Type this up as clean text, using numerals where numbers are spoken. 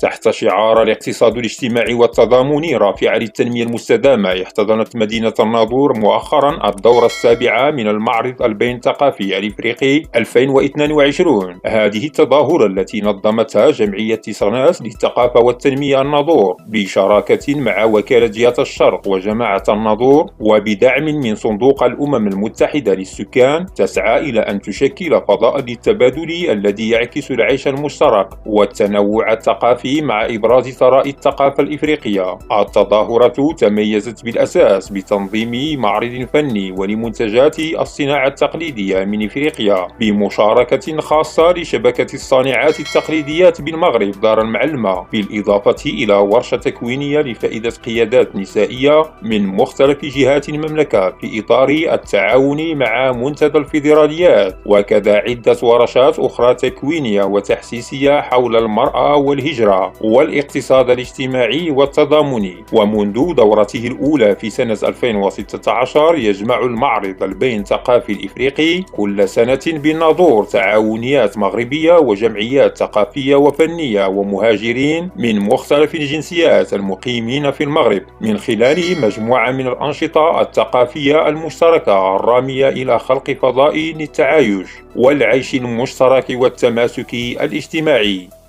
تحت شعار الاقتصاد الاجتماعي والتضامني رافعا للتنمية المستدامة. احتضنت مدينة الناظور مؤخرا الدورة السابعة من المعرض البين الثقافي الإفريقي 2022. هذه التظاهرة التي نظمتها جمعية تيسغناس للثقافة والتنمية الناظور بشراكة مع وكالة جهة الشرق وجماعة الناظور وبدعم من صندوق الأمم المتحدة للسكان، تسعى إلى أن تشكل فضاء للتبادل الذي يعكس العيش المشترك والتنوع الثقافي مع إبراز ثراء الثقافة الإفريقية. التظاهرة تميزت بالأساس بتنظيم معرض فني ولمنتجات الصناعة التقليدية من إفريقيا بمشاركة خاصة لشبكة الصانعات التقليديات بالمغرب دار المعلمة، بالإضافة إلى ورشة تكوينية لفائدة قيادات نسائية من مختلف جهات المملكة في إطار التعاون مع منتدى الفيدراليات، وكذا عدة ورشات أخرى تكوينية وتحسيسية حول المرأة والهجرة والاقتصاد الاجتماعي والتضامني. ومنذ دورته الأولى في سنة 2016 يجمع المعرض البين الثقافي الإفريقي كل سنة بالناظور تعاونيات مغربية وجمعيات ثقافية وفنية ومهاجرين من مختلف الجنسيات المقيمين في المغرب، من خلال مجموعة من الأنشطة الثقافية المشتركة الرامية إلى خلق فضاء للتعايش والعيش المشترك والتماسك الاجتماعي.